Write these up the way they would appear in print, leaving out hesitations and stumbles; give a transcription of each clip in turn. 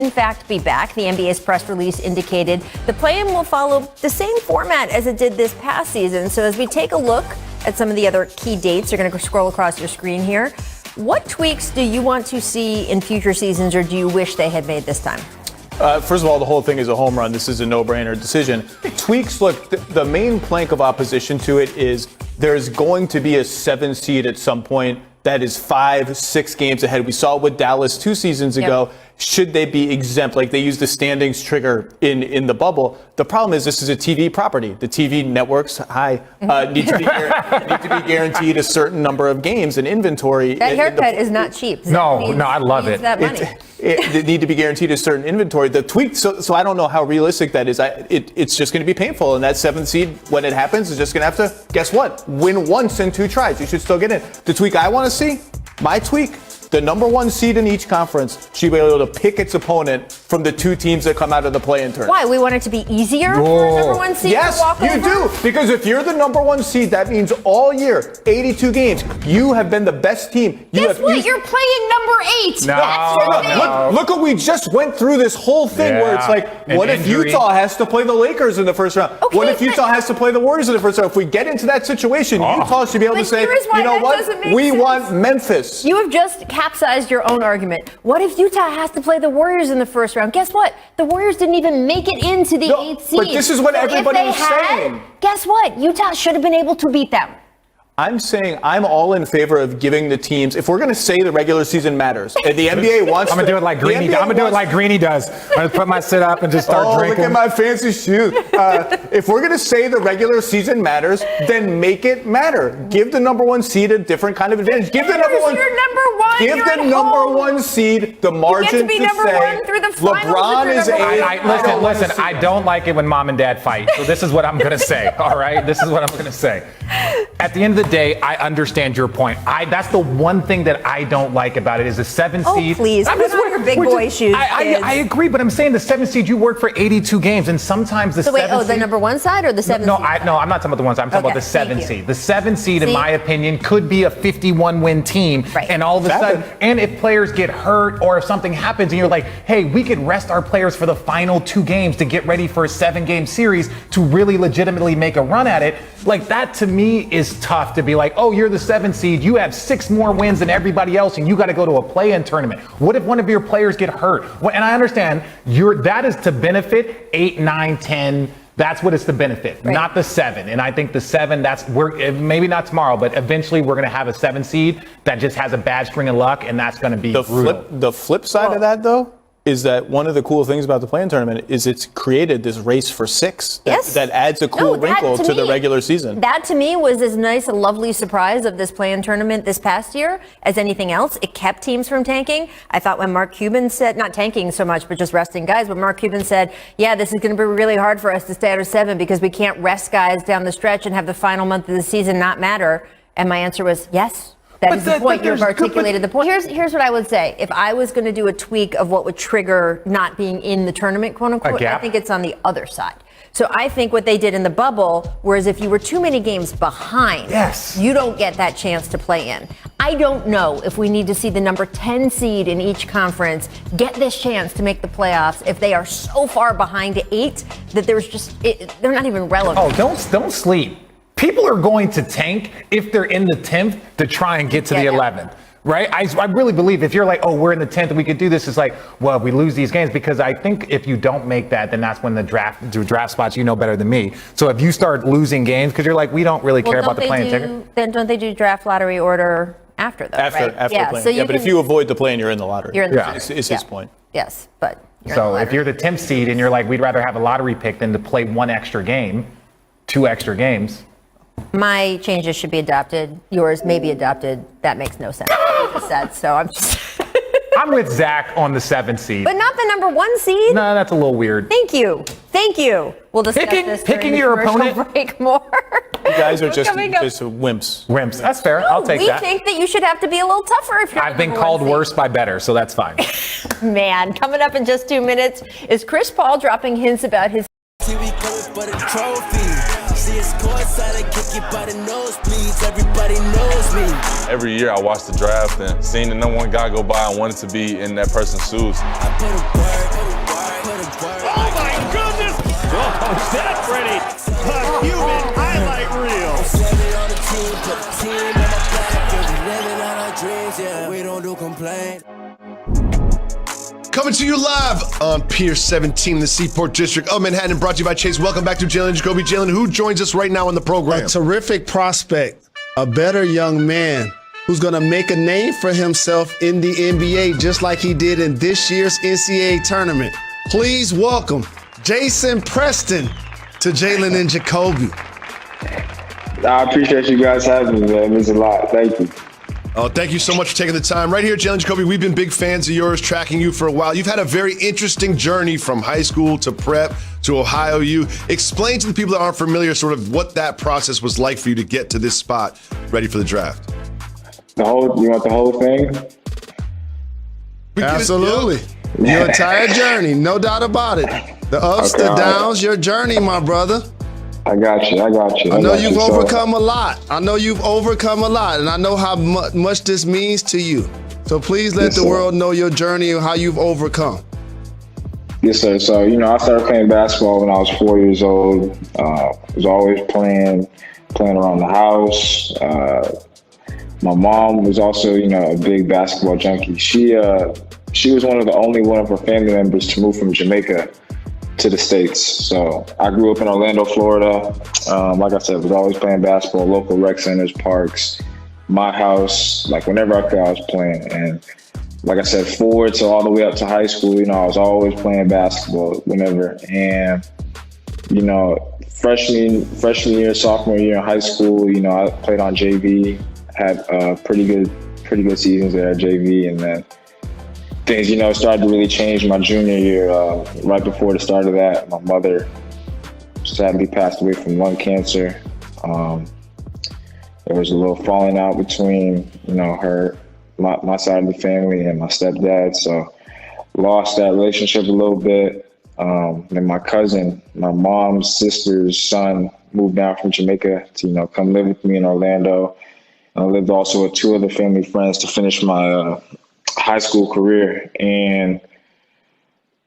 in fact be back. The NBA's press release indicated the play-in will follow the same format as it did this past season. So as we take a look at some of the other key dates, you're going to scroll across your screen here. What tweaks do you want to see in future seasons, or do you wish they had made this time? First of all, the whole thing is a home run. This is a no-brainer decision. Tweaks, look, the main plank of opposition to it is there's going to be a 7 seed at some point that is 5-6 games ahead. We saw it with Dallas 2 seasons ago. Yep. Should they be exempt, like they used the standings trigger in the bubble? The problem is this is a TV property. The TV networks, need to be guaranteed a certain number of games and inventory. That haircut is not cheap. No, I love it. That money. They need to be guaranteed a certain inventory. The tweak, so I don't know how realistic that is. It's just going to be painful. And that 7th seed, when it happens, is just going to have to, guess what? Win once in 2 tries. You should still get in. The tweak I want to see, my tweak, the number 1 seed in each conference should be able to pick its opponent from the 2 teams that come out of the play-in tournament. Why? We want it to be easier for a number 1 seed to walk over? Yes, you do. Because if you're the number 1 seed, that means all year, 82 games, you have been the best team. Guess what? You're playing number 8. No. Look what we just went through this whole thing where it's like, what if Utah has to play the Lakers in the first round? Okay, what if Utah has to play the Warriors in the first round? If we get into that situation, Utah should be able to say, you know what? We want Memphis. You have just capsized your own argument. What if Utah has to play the Warriors in the first round? Guess what? The Warriors didn't even make it into the 8th seed. But this is what everybody was saying. Guess what? Utah should have been able to beat them. I'm saying I'm all in favor of giving the teams, if we're going to say the regular season matters, and the NBA wants I'm going to do it like Greeny. I'm going to do it like Greeny does. I'm going to put my sit up and just start drinking. Look at my fancy shoes. If we're going to say the regular season matters, then make it matter. Give the number 1 seed a different kind of advantage. Give the number 1. Give the number 1 seed the margin to say LeBron is a. Listen. I don't like it when mom and dad fight. So this is what I'm going to say. All right. This is what I'm going to say. At the end of the day, I understand your point. That's the one thing that I don't like about it is the 7 seed. Oh, please. Put on your big boy shoes. I agree, but I'm saying the 7 seed, you work for 82 games, and sometimes the 7 seed. The number 1 side or the 7 seed? No, I'm not talking about the 1 side. I'm talking about the 7 seed. The 7 seed, in my opinion, could be a 51-win team. Right. And all of a sudden, and if players get hurt or if something happens and you're like, hey, we could rest our players for the final 2 games to get ready for a 7-game series to really legitimately make a run at it. Like, that to me is tough to be like, oh, you're the 7 seed. You have 6 more wins than everybody else, and you got to go to a play-in tournament. What if one of your players get hurt? Well, and I understand that is to benefit 8, 9, 10. That's what it's to benefit, not the 7. And I think the 7, maybe not tomorrow, but eventually we're going to have a 7 seed that just has a bad string of luck, and that's going to be brutal. The flip side of that, though, is that one of the cool things about the play-in tournament is it's created this race for 6 that adds a cool wrinkle to the regular season. That to me was as nice a lovely surprise of this play-in tournament this past year as anything else. It kept teams from tanking. I thought when Mark Cuban said, not tanking so much, but just resting guys, but Mark Cuban said, yeah, this is going to be really hard for us to stay out of 7 because we can't rest guys down the stretch and have the final month of the season not matter. And my answer was yes. That is the point. You've articulated the point. Here's what I would say. If I was going to do a tweak of what would trigger not being in the tournament, quote unquote, I think it's on the other side. So I think what they did in the bubble, whereas if you were too many games behind, you don't get that chance to play in. I don't know if we need to see the number 10 seed in each conference get this chance to make the playoffs if they are so far behind to 8 that they're not even relevant. Oh, don't sleep. People are going to tank if they're in the 10th to try and get to the 11th, right? I really believe if you're like, oh, we're in the 10th and we could do this, it's like, well, if we lose these games, because I think if you don't make that, then that's when the draft spots, you know better than me. So if you start losing games, because you're like, we don't really care about the play-in ticket. Then don't they do draft lottery order after though, after right? the play-in. But if you avoid the play-in, you're in the lottery. You're in the is his point. Yes, but so if you're the 10th seed and you're like, we'd rather have a lottery pick than to play 1 extra game, 2 extra games. My changes should be adopted. Yours may be adopted. That makes no sense. So I'm just. I'm with Zach on the 7th seed. But not the number 1 seed? No, that's a little weird. Thank you. We'll discuss this picking your opponent. Break more. You guys are just wimps. Wimps. That's fair. No, I'll take that. We think that you should have to be a little tougher if you're I've been called worse by better, so that's fine. Man, coming up in just 2 minutes is Chris Paul dropping hints about his. See, we go for the trophy. See, it's courtside, I kick it by the nosebleeds. Everybody knows me. Every year I watch the draft and seeing the number one guy go by, I wanted to be in that person's shoes. I put a word, put a word. Oh my goodness! Oh, that's pretty. A human highlight reel. Seven on the team, put the team on my back. And we living on our dreams, yeah. We don't do complain. Coming to you live on Pier 17, the Seaport District of Manhattan, brought to you by Chase. Welcome back to Jalen Jacoby. Jalen, who joins us right now on the program? A terrific prospect, a better young man who's going to make a name for himself in the NBA, just like he did in this year's NCAA tournament. Please welcome Jason Preston to Jalen and Jacoby. I appreciate you guys having me, man. It means a lot. Thank you. Oh, thank you so much for taking the time. Right here, Jalen Jacoby, we've been big fans of yours, tracking you for a while. You've had a very interesting journey from high school to prep to Ohio U. Explain to the people that aren't familiar sort of what that process was like for you to get to this spot ready for the draft. You want the whole thing? Absolutely. Your entire journey, no doubt about it. The ups, Okay, the downs, your journey, my brother. I got you. I know you've overcome a lot. And I know how much this means to you. So please let the world know your journey and how you've overcome. Yes, sir. So, I started playing basketball when I was 4 years old. Was always playing around the house. My mom was also, a big basketball junkie. She was one of her family members to move from Jamaica to the States. So I grew up in Orlando, Florida. Like I said, was always playing basketball, local rec centers, parks, my house. Like whenever I could, I was playing. And like I said, forward to all the way up to high school, I was always playing basketball whenever. And, freshman year, sophomore year in high school, I played on JV, had pretty good seasons there at JV, and then things, started to really change my junior year. Right before the start of that, my mother sadly passed away from lung cancer. There was a little falling out between, my side of the family and my stepdad. So lost that relationship a little bit. Then my cousin, my mom's sister's son, moved down from Jamaica to, come live with me in Orlando. I lived also with two other family friends to finish my high school career. And,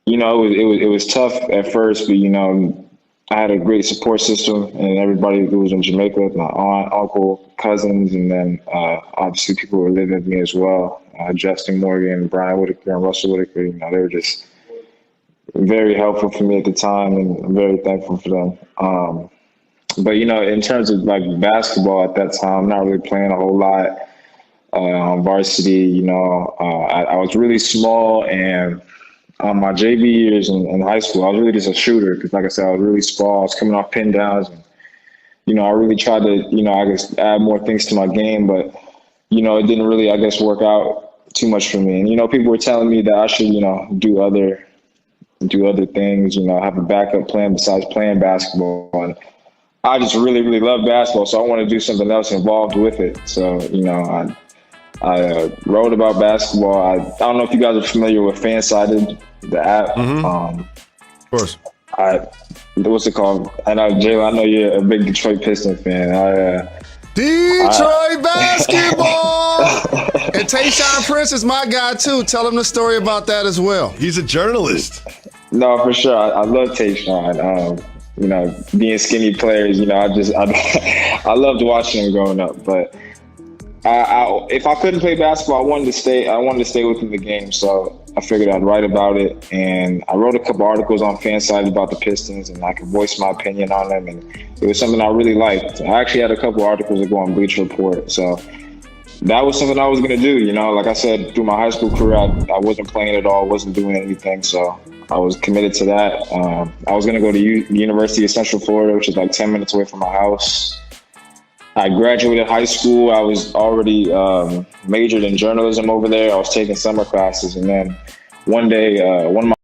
it was tough at first, but, I had a great support system and everybody who was in Jamaica, my aunt, uncle, cousins, and then obviously people who were living with me as well. Justin Morgan, Brian Whitaker, and Russell Whitaker, they were just very helpful for me at the time, and I'm very thankful for them. But, in terms of like basketball at that time, I'm not really playing a whole lot on varsity. I was really small, and on my JV years in high school, I was really just a shooter because, like I said, I was really small. I was coming off pin downs, and, I really tried to, I guess, add more things to my game, but, it didn't really, I guess, work out too much for me. And, people were telling me that I should, do other things, have a backup plan besides playing basketball. And I just really, really love basketball, so I want to do something else involved with it. So, I wrote about basketball. I don't know if you guys are familiar with Fansided, the app. Of course. What's it called? And Jaylen, I know you're a big Detroit Pistons fan. Detroit basketball! And Tayshaun Prince is my guy, too. Tell him the story about that as well. He's a journalist. No, for sure. I love Tayshaun. Being skinny players, I loved watching them growing up. But if I couldn't play basketball, I wanted to stay within the game. So I figured I'd write about it, and I wrote a couple articles on Fansided about the Pistons, and I could voice my opinion on them, and it was something I really liked. I actually had a couple articles that go on Bleacher Report, so that was something I was going to do. Like I said, through my high school career, I wasn't playing at all, wasn't doing anything, so I was committed to that. I was going to go to the University of Central Florida, which is like 10 minutes away from my house. I graduated high school. I was already majored in journalism over there. I was taking summer classes, and then one day, one of my